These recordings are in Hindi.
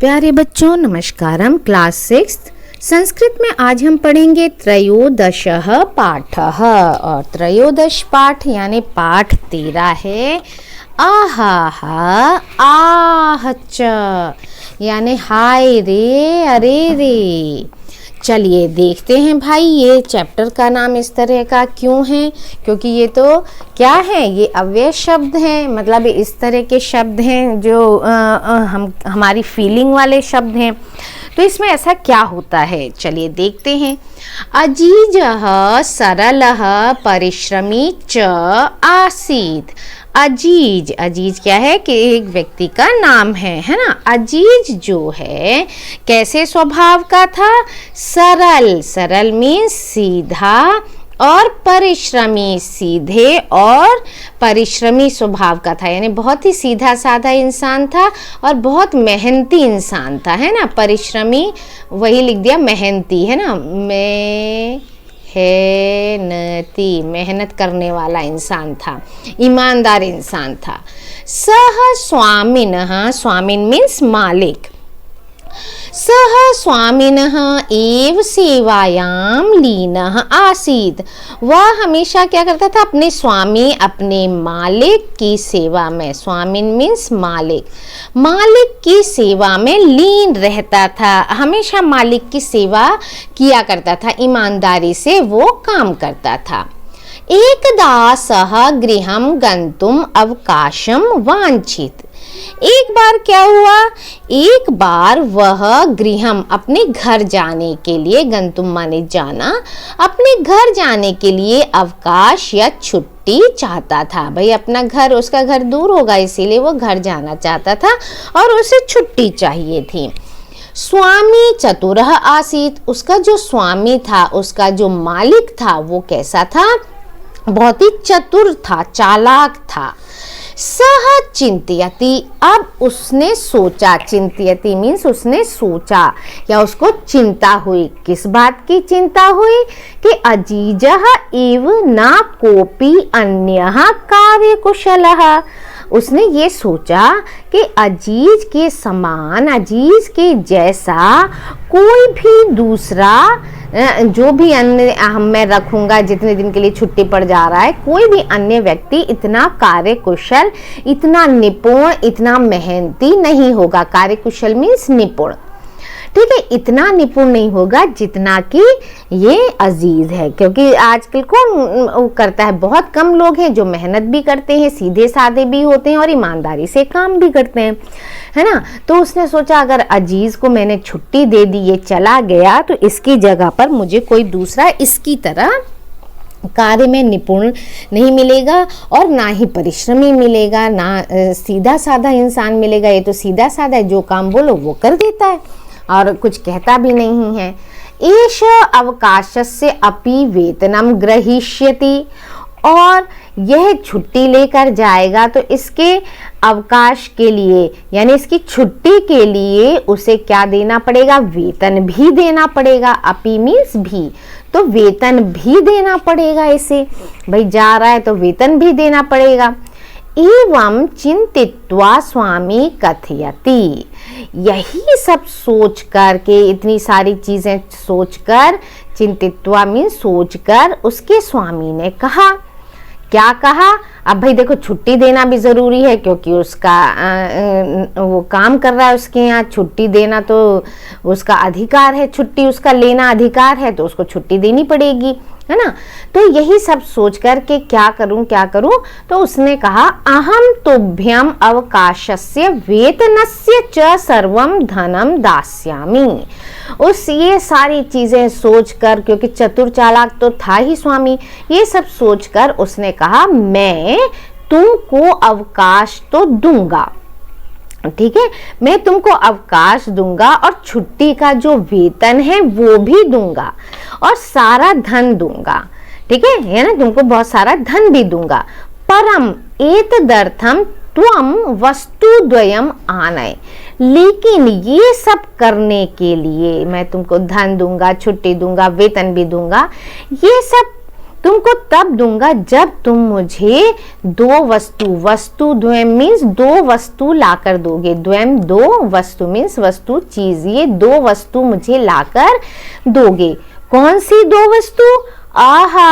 प्यारे बच्चों नमस्कारम। क्लास 6 संस्कृत में आज हम पढ़ेंगे त्रयोदशः पाठः। और त्रयोदश पाठ यानी पाठ 13 है आहाह आहच, यानी हाय रे अरे रे। चलिए देखते हैं भाई, ये चैप्टर का नाम इस तरह का क्यों है, क्योंकि ये तो क्या है, ये अव्यय शब्द हैं, मतलब इस तरह के शब्द हैं जो हमारी फीलिंग वाले शब्द हैं। तो इसमें ऐसा क्या होता है, चलिए देखते हैं। अजीजः सरलः परिश्रमी च आसीत्। अजीज, अजीज क्या है कि एक व्यक्ति का नाम है ना। अजीज जो है कैसे स्वभाव का था, सरल, सरल मीन्स सीधा, और परिश्रमी सीधे और परिश्रमी स्वभाव का था, यानी बहुत ही सीधा साधा इंसान था और बहुत मेहनती इंसान था, है ना। परिश्रमी वही लिख दिया, मेहनती, है ना, मेहनत करने वाला इंसान था, ईमानदार इंसान था। सह स्वामिनः, स्वामिन मीन्स मालिक, सह स्वामिनः एव सेवायां लीनः आसीत्। वह हमेशा क्या करता था, अपने स्वामी, अपने मालिक की सेवा में, स्वामिन मीन्स मालिक, मालिक की सेवा में लीन रहता था, हमेशा मालिक की सेवा किया करता था, ईमानदारी से वो काम करता था। एकदा सः गृहं गन्तुम् अवकाशं वांछित। एक बार क्या हुआ, एक बार वह गृहम अपने घर जाने के लिए, गंतुम माने जाना, अपने घर जाने के लिए अवकाश या छुट्टी चाहता था। भाई अपना घर, उसका घर दूर होगा इसीलिए वो घर जाना चाहता था और उसे छुट्टी चाहिए थी। स्वामी चतुरः आसीत्। उसका जो स्वामी था, उसका जो मालिक था, वो कैसा था, बहुत ही चतुर था, चालाक था। सह चिंतयति, अब उसने सोचा, चिंतयति मीन्स उसने सोचा या उसको चिंता हुई। किस बात की चिंता हुई कि अजीजः इव न कोपि अन्यः कार्यकुशलः। उसने ये सोचा कि अजीज के समान, अजीज के जैसा कोई भी दूसरा, जो भी अन्य मैं रखूंगा, जितने दिन के लिए छुट्टी पड़ जा रहा है, कोई भी अन्य व्यक्ति इतना कार्यकुशल, इतना निपुण, इतना मेहनती नहीं होगा। कार्यकुशल मीन्स निपुण, ठीक है, इतना निपुण नहीं होगा जितना कि ये अजीज है। क्योंकि आजकल कौन करता है, बहुत कम लोग हैं जो मेहनत भी करते हैं, सीधे साधे भी होते हैं और ईमानदारी से काम भी करते हैं, है ना। तो उसने सोचा अगर अजीज को मैंने छुट्टी दे दी, ये चला गया, तो इसकी जगह पर मुझे कोई दूसरा इसकी तरह कार्य में निपुण नहीं मिलेगा और ना ही परिश्रमी मिलेगा, ना सीधा साधा इंसान मिलेगा। ये तो सीधा साधा है, जो काम बोलो वो कर देता है और कुछ कहता भी नहीं है। एष अवकाशस्य अपि वेतनम ग्रहीष्यति, और यह छुट्टी लेकर जाएगा तो इसके अवकाश के लिए, यानी इसकी छुट्टी के लिए उसे क्या देना पड़ेगा, वेतन भी देना पड़ेगा। अपि मीन्स भी, तो वेतन भी देना पड़ेगा इसे, भाई जा रहा है तो वेतन भी देना पड़ेगा। एवं चिंतित्वा स्वामी कथयति, यही सब सोच कर के, इतनी सारी चीजें सोचकर, चिंतित्वा मीन्स सोचकर, उसके स्वामी ने कहा, क्या कहा, अब भाई देखो छुट्टी देना भी जरूरी है क्योंकि उसका वो काम कर रहा है, उसके यहाँ छुट्टी देना तो उसका अधिकार है, छुट्टी उसका लेना अधिकार है, तो उसको छुट्टी देनी पड़ेगी, है ना। तो यही सब सोच कर के क्या करूं क्या करूं, तो उसने कहा अहम तुभ्यम अवकाशस्य वेतनस्य च सर्वम धनम दास्यामि। उस ये सारी चीजें सोचकर, क्योंकि चतुर चालाक तो था ही स्वामी, ये सब सोचकर उसने कहा मैं तुमको अवकाश तो दूंगा, ठीक है, मैं तुमको अवकाश दूंगा और छुट्टी का जो वेतन है वो भी दूंगा और सारा धन दूंगा, ठीक है ना, तुमको बहुत सारा धन भी दूंगा। परम एतदर्थम त्वम वस्तुद्वयम आनय, लेकिन ये सब करने के लिए मैं तुमको धन दूंगा, छुट्टी दूंगा, वेतन भी दूंगा, ये सब तुमको तब दूंगा जब तुम मुझे दो वस्तु, वस्तु द्वयम मीन्स दो वस्तु लाकर दोगे, द्वयम दो, वस्तु मीन्स वस्तु चीज, ये दो वस्तु मुझे लाकर दोगे। कौन सी दो वस्तु? आहा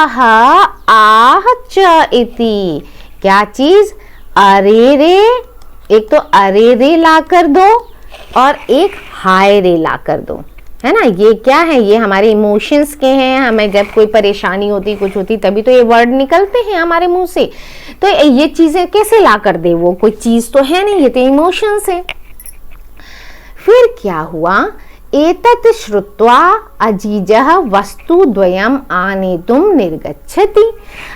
आह च इति, क्या चीज? अरे रे, एक तो अरे रे लाकर दो और एक हाय रे लाकर दो, है ना। ये क्या है? ये हमारे इमोशंस के हैं। हमें जब कोई परेशानी होती, कुछ होती, तभी तो ये वर्ड निकलते हैं हमारे मुंह से। तो ये चीजें कैसे ला कर दे? वो कोई चीज तो है नहीं, ये तो इमोशंस है। फिर क्या हुआ? एतत् श्रुत्वा अजीजः वस्तु द्वयम आनेतुम निर्गच्छति।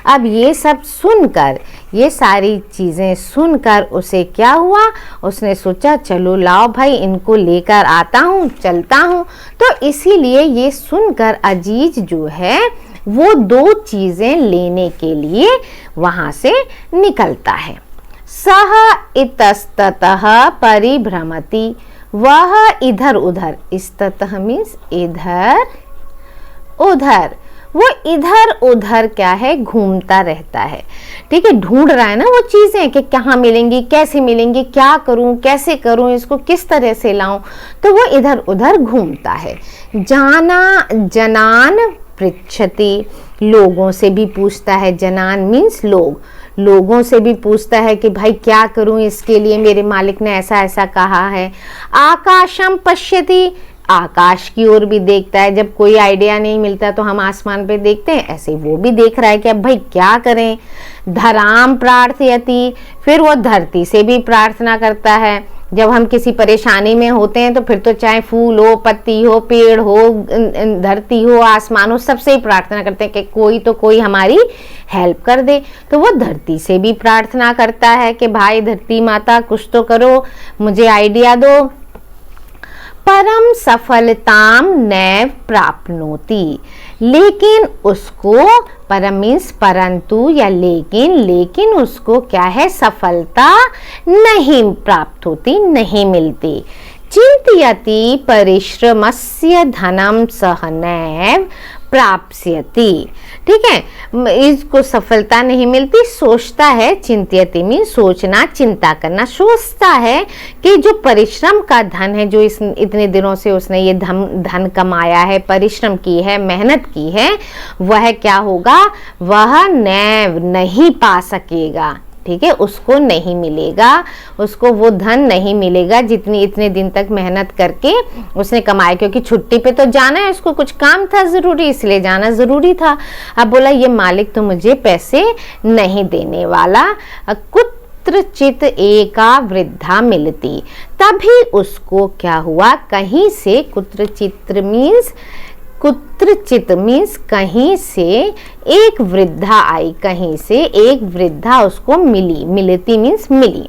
अब ये सब सुनकर, ये सारी चीजें सुनकर उसे क्या हुआ? उसने सोचा चलो लाओ भाई, इनको लेकर आता हूँ, चलता हूँ। तो इसीलिए ये सुनकर अजीज जो है वो दो चीजें लेने के लिए वहां से निकलता है। सह इतस्ततः परिभ्रमति, वह इधर उधर, इस्ततः मीन्स इधर उधर, वो इधर उधर क्या है? घूमता रहता है। ठीक है, ढूंढ रहा है ना वो चीजें कि कहाँ मिलेंगी, कैसे मिलेंगी, क्या करूं, कैसे करूं, इसको किस तरह से लाऊं। तो वो इधर उधर घूमता है। जाना जनान पृच्छति, लोगों से भी पूछता है। जनान मीन्स लोग, लोगों से भी पूछता है कि भाई क्या करूं इसके लिए, मेरे मालिक ने ऐसा ऐसा कहा है। आकाशम पश्यति, आकाश की ओर भी देखता है। जब कोई आइडिया नहीं मिलता तो हम आसमान पे देखते हैं, ऐसे वो भी देख रहा है कि अब भाई क्या करें। धराम प्रार्थयति, फिर वो धरती से भी प्रार्थना करता है। जब हम किसी परेशानी में होते हैं तो फिर तो चाहे फूल हो, पत्ती हो, पेड़ हो, धरती हो, आसमान हो, सबसे ही प्रार्थना करते हैं कि कोई तो कोई हमारी हेल्प कर दे। तो वो धरती से भी प्रार्थना करता है कि भाई धरती माता कुछ तो करो, मुझे आइडिया दो। परम सफलताम नैव प्राप्नोति, लेकिन उसको, परम मीन्स परंतु या लेकिन उसको क्या है? सफलता नहीं प्राप्त होती, नहीं मिलती। चिंतयति परिश्रमस्य धनम सह नैव प्राप्स्यति। ठीक है, इसको सफलता नहीं मिलती, सोचता है। चिंतयति में सोचना, चिंता करना, सोचता है कि जो परिश्रम का धन है, जो इस इतने दिनों से उसने ये धन कमाया है, परिश्रम की है, मेहनत की है, वह क्या होगा? वह नैव नहीं पा सकेगा। ठीक है, उसको नहीं मिलेगा, उसको वो धन नहीं मिलेगा जितनी इतने दिन तक मेहनत करके उसने कमाया। क्योंकि छुट्टी पे तो जाना है, उसको कुछ काम था जरूरी, इसलिए जाना जरूरी था। अब बोला ये मालिक तो मुझे पैसे नहीं देने वाला। कुत्रचित एका वृद्धा मिलती, तभी उसको क्या हुआ? कहीं से, कुत्रचित मीन्स कहीं से एक वृद्धा आई, कहीं से एक वृद्धा उसको मिली। मिलती मीन्स मिली।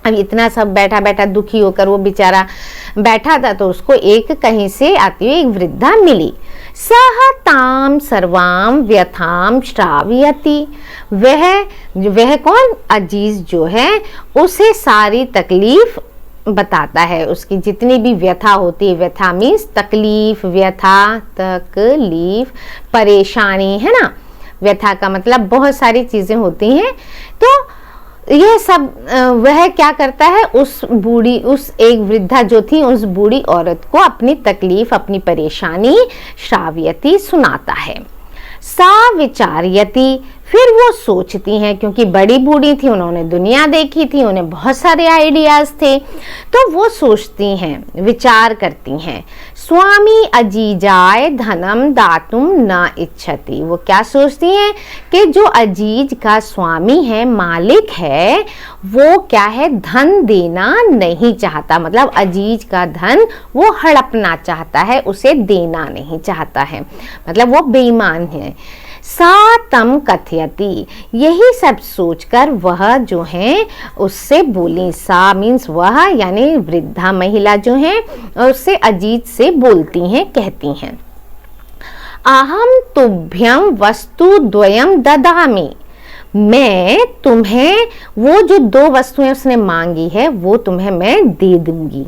अब इतना सब बैठा बैठा दुखी होकर वो बेचारा बैठा था, तो उसको एक कहीं से आती हुई एक वृद्धा मिली। सह ताम सर्वाम व्यथाम श्रावयति, वह कौन? अजीज जो है, उसे सारी तकलीफ बताता है। उसकी जितनी भी व्यथा होती है, व्यथा मीन्स तकलीफ, व्यथा तकलीफ, परेशानी, है ना। व्यथा का मतलब बहुत सारी चीजें होती हैं। तो यह सब वह क्या करता है? उस एक वृद्धा जो थी, उस बूढ़ी औरत को अपनी तकलीफ, अपनी परेशानी श्राव्यति सुनाता है। सा विचार्यति, फिर वो सोचती हैं, क्योंकि बड़ी बूढ़ी थी, उन्होंने दुनिया देखी थी, उन्हें बहुत सारे आइडियाज थे, तो वो सोचती हैं, विचार करती हैं। स्वामी अजीजाय धनम दातुम न इच्छति, वो क्या सोचती हैं कि जो अजीज का स्वामी है, मालिक है, वो क्या है? धन देना नहीं चाहता। मतलब अजीज का धन वो हड़पना चाहता है, उसे देना नहीं चाहता है, मतलब वो बेईमान है। सा तम कथयति, यही सब सोचकर वह जो है उससे बोली। सा मीन्स वह, यानी वृद्धा महिला जो है, उससे अजीत से बोलती हैं, कहती हैं। अहम तुभ्यम वस्तु द्वयम ददामि, मैं तुम्हें वो जो दो वस्तुएं उसने मांगी है वो तुम्हें मैं दे दूंगी।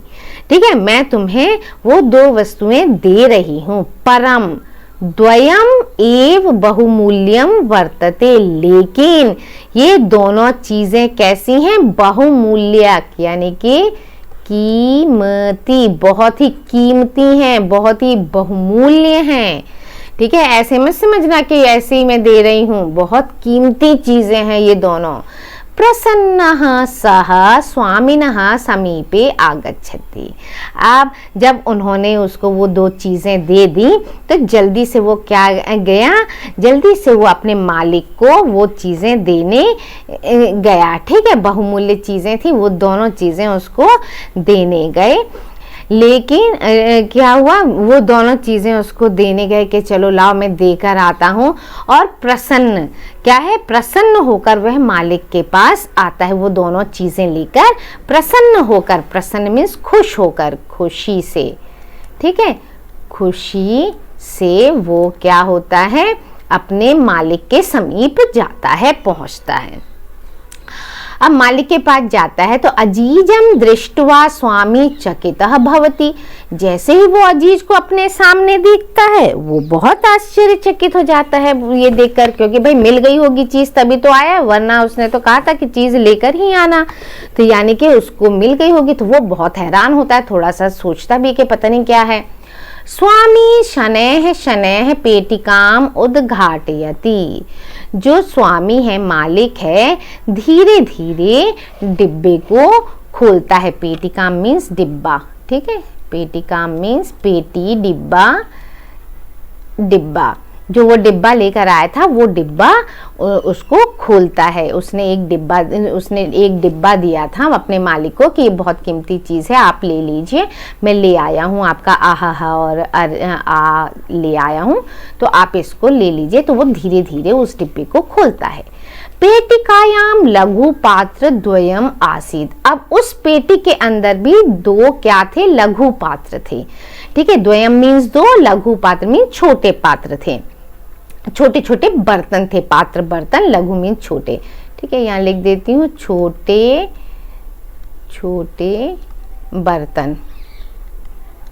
ठीक है, मैं तुम्हें वो दो वस्तुएं दे रही हूँ। परम, द्वयम एव बहुमूल्यम वर्तते, लेकिन ये दोनों चीजें कैसी हैं? बहुमूल्यक, यानी कि कीमती, बहुत ही कीमती हैं, बहुत ही बहुमूल्य हैं। ठीक है, ऐसे मत समझना कि ऐसे ही मैं दे रही हूं, बहुत कीमती चीजें हैं ये दोनों। प्रसन्नः सः स्वामिनः समीपे आगच्छति। अब जब उन्होंने उसको वो दो चीज़ें दे दी तो जल्दी से वो क्या गया, जल्दी से वो अपने मालिक को वो चीज़ें देने गया। ठीक है, बहुमूल्य चीज़ें थी, वो दोनों चीज़ें उसको देने गए। लेकिन क्या हुआ, वो दोनों चीज़ें उसको देने गए कि चलो लाओ मैं देकर आता हूँ। और प्रसन्न क्या है? प्रसन्न होकर वह मालिक के पास आता है, वो दोनों चीज़ें लेकर प्रसन्न होकर। प्रसन्न मीन्स खुश होकर, खुशी से। ठीक है, खुशी से वो क्या होता है? अपने मालिक के समीप जाता है, पहुँचता है। अब मालिक के पास जाता है तो अजीजम दृष्टवा स्वामी चकितः भवति। जैसे ही वो अजीज को अपने सामने देखता है वो बहुत आश्चर्यचकित हो जाता है ये देखकर, क्योंकि भाई मिल गई होगी चीज तभी तो आया, वरना उसने तो कहा था कि चीज लेकर ही आना। तो यानी कि उसको मिल गई होगी तो वो बहुत हैरान होता है, थोड़ा सा सोचता भी कि पता नहीं क्या है। स्वामी शनैः शनैः पेटिकाम उद्घाटयति। जो स्वामी है, मालिक है, धीरे धीरे डिब्बे को खोलता है। पेटिकाम मीन्स डिब्बा। ठीक है, पेटिकाम मीन्स पेटी, डिब्बा, डिब्बा। जो वो डिब्बा लेकर आया था वो डिब्बा उसको खोलता है। उसने एक डिब्बा दिया था अपने मालिक को कि ये बहुत कीमती चीज़ है, आप ले लीजिए, मैं ले आया हूँ आपका आहा और ले आया हूँ, तो आप इसको ले लीजिए। तो वो धीरे धीरे उस डिब्बे को खोलता है। पेटिकायाम लघु पात्र द्वयम आसीद। अब उस पेटी के अंदर भी दो क्या थे? लघु पात्र थे। ठीक है, द्वयम मीन्स दो, लघु पात्र मीन्स छोटे पात्र थे, छोटे छोटे बर्तन थे। पात्र बर्तन, लघु मीन्स छोटे। ठीक है, यहाँ लिख देती हूँ, छोटे छोटे बर्तन।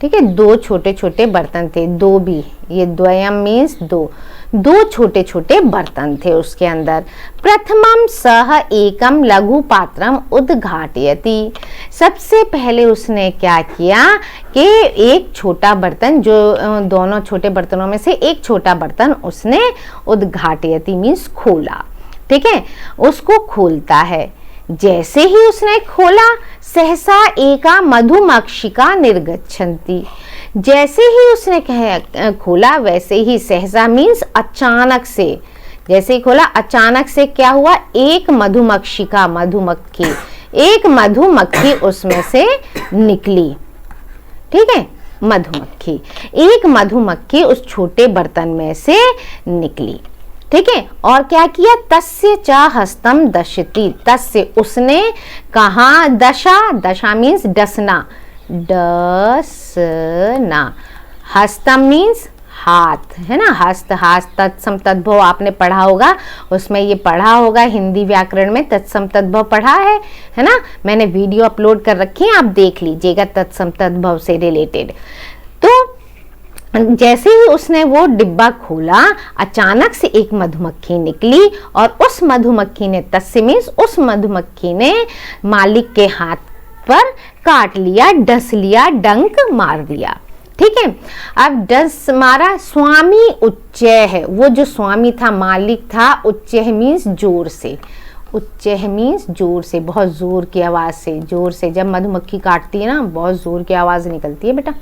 ठीक है, दो छोटे छोटे बर्तन थे, दो भी, ये द्वयम मीन्स दो, दो छोटे छोटे बर्तन थे उसके अंदर। प्रथमम सह एकम लघु पात्रम उद्घाटयति। सबसे पहले उसने क्या किया कि एक छोटा बर्तन, जो दोनों छोटे बर्तनों में से एक छोटा बर्तन उसने उद्घाटयति मीन्स खोला। ठीक है, उसको खोलता है। जैसे ही उसने खोला, सहसा एका मधुमक्षिका निर्गच्छन्ति। जैसे ही उसने खोला, वैसे ही, सहसा मीन्स अचानक से, जैसे ही खोला अचानक से क्या हुआ? एक मधुमक्षिका, मधुमक्खी, एक मधुमक्खी उसमें से निकली। ठीक है, मधुमक्खी, एक मधुमक्खी उस छोटे बर्तन में से निकली। ठीक है, और क्या किया? तस्य च हस्तम दशति। तस्य उसने कहा, दशा, दशा मीन्स डसना, डसना। हस्तम मीन्स हाथ, है ना, हस्त, हाथ, तत्सम तद्भव आपने पढ़ा होगा, उसमें ये पढ़ा होगा हिंदी व्याकरण में, तत्सम तद्भव पढ़ा है ना। मैंने वीडियो अपलोड कर रखी है, आप देख लीजिएगा तत्सम तद्भव से रिलेटेड। तो जैसे ही उसने वो डिब्बा खोला, अचानक से एक मधुमक्खी निकली और उस मधुमक्खी ने, तस्य मीन्स उस मधुमक्खी ने मालिक के हाथ पर काट लिया, डस लिया, डंक मार दिया। ठीक है, अब डस मारा। स्वामी उच्चैः है, वो जो स्वामी था, मालिक था, उच्चैः मीन्स जोर से, उच्चैः मीन्स जोर से, बहुत जोर की आवाज से, जोर से। जब मधुमक्खी काटती है ना, बहुत जोर की आवाज निकलती है बेटा,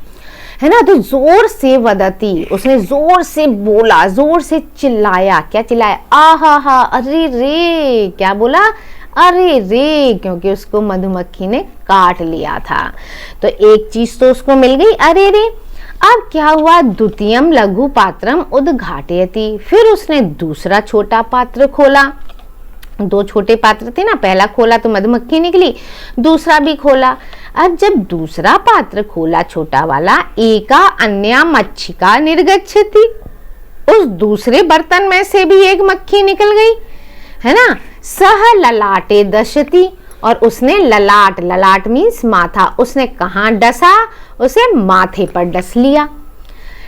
है ना। तो जोर से वदती, उसने जोर से बोला, जोर से चिल्लाया। क्या चिल्लाया? आहा हा, अरे रे। क्या बोला? अरे रे, क्योंकि उसको मधुमक्खी ने काट लिया था। तो एक चीज तो उसको मिल गई, अरे रे। अब क्या हुआ? द्वितीयम लघु पात्रम उद्घाटयति। फिर उसने दूसरा छोटा पात्र खोला। दो छोटे पात्र थे ना, पहला खोला तो मधुमक्खी निकली, दूसरा भी खोला। अब जब दूसरा पात्र खोला, छोटा वाला, एका अन्या मच्छिका निर्गच्छति। उस दूसरे बर्तन में से भी एक मक्खी निकल गई, है ना। सह ललाटे दशति। और उसने ललाट, ललाट मीन्स माथा, उसने कहाँ डसा? उसे माथे पर डस लिया।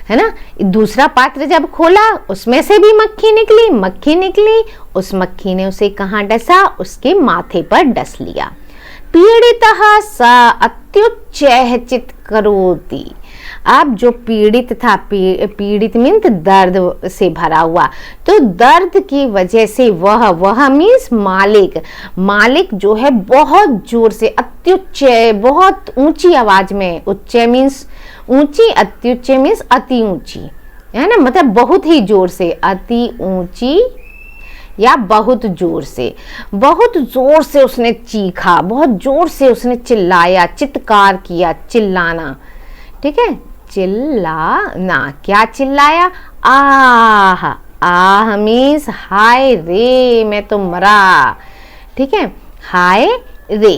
है ना। दूसरा पात्र जब खोला उसमें से भी मक्खी निकली, उस मक्खी ने उसे कहाँ डसा, उसके माथे पर डस लिया। पीड़ितः स अत्युच्चैः चित्करोति। अब जो पीड़ित था, पीड़ित मीन्स दर्द से भरा हुआ, तो दर्द की वजह से वह मीन्स मालिक जो है बहुत जोर से, अत्युच्चैः बहुत ऊंची आवाज में, उच्च मीन्स ऊंची, अत्युच्च मीन्स अति ऊंची, है ना, मतलब बहुत ही जोर से, अति ऊंची या बहुत जोर से उसने चीखा, बहुत जोर से उसने चिल्लाया, चित्कार किया, चिल्लाना, ठीक है, चिल्लाना, क्या चिल्लाया, आह मीन्स हाय रे मैं तो मरा, ठीक है, हाय रे।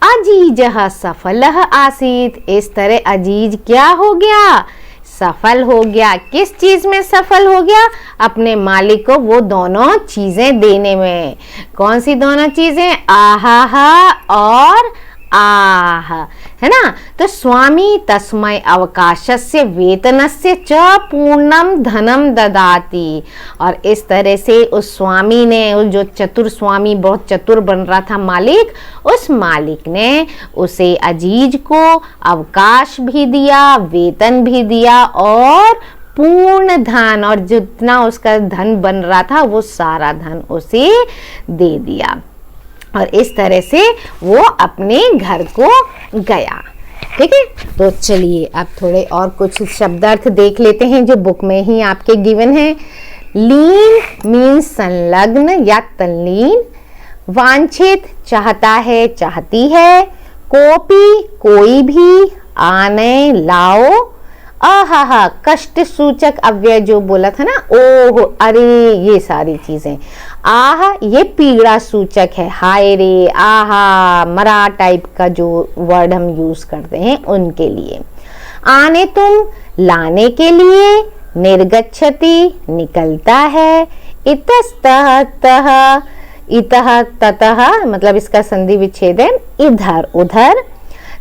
अजीजः सफलः आसीत्। इस तरह अजीज क्या हो गया, सफल हो गया। किस चीज में सफल हो गया, अपने मालिक को वो दोनों चीजें देने में। कौन सी दोनों चीजें, आहा और आह, है ना। तो स्वामी तस्मै अवकाशस्य वेतनस्य च पूर्णम धनम ददाति। और इस तरह से उस स्वामी ने, उस जो चतुर स्वामी, बहुत चतुर बन रहा था मालिक, उस मालिक ने उसे अजीज को अवकाश भी दिया, वेतन भी दिया और पूर्ण धन, और जितना उसका धन बन रहा था वो सारा धन उसे दे दिया। और इस तरह से वो अपने घर को गया। ठीक है, तो चलिए अब थोड़े और कुछ शब्दार्थ देख लेते हैं जो बुक में ही आपके गिवन है। लीन मीन्स संलग्न या तल्लीन, वांछित चाहता है, चाहती है, कोपी कोई भी, आने लाओ, आहा कष्ट सूचक अव्यय जो बोला था ना, ओह अरे, ये सारी चीजें। आह ये पीड़ा सूचक है, हाय रे, आहा मरा टाइप का जो वर्ड हम यूज करते हैं उनके लिए। आने तुम लाने के लिए, निर्गच्छति निकलता है, इतस्तः तः, इतः ततः मतलब इसका संधि विच्छेद है इधर उधर।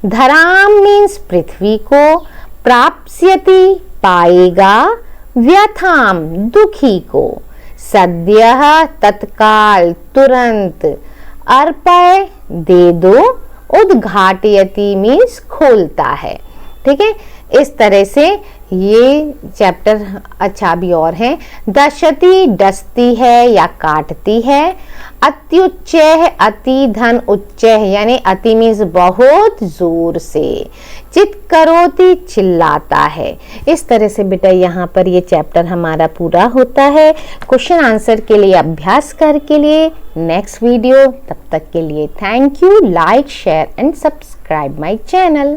धराम मीन्स पृथ्वी को, प्राप्स्यति पाएगा, व्यथाम दुखी को, सद्यः तत्काल तुरंत, अर्पय दे दो, उद्घाटयति मीन्स खोलता है। ठीक है, इस तरह से ये चैप्टर अच्छा भी और है। दशति डसती है या काटती है, अत्युच्चैः अति धन उच्चैः यानी अति मीन्स बहुत जोर से, चित्करोति चिल्लाता है। इस तरह से बेटा यहाँ पर ये चैप्टर हमारा पूरा होता है। क्वेश्चन आंसर के लिए अभ्यास कर के लिए नेक्स्ट वीडियो, तब तक के लिए thank you. Like share and subscribe my channel.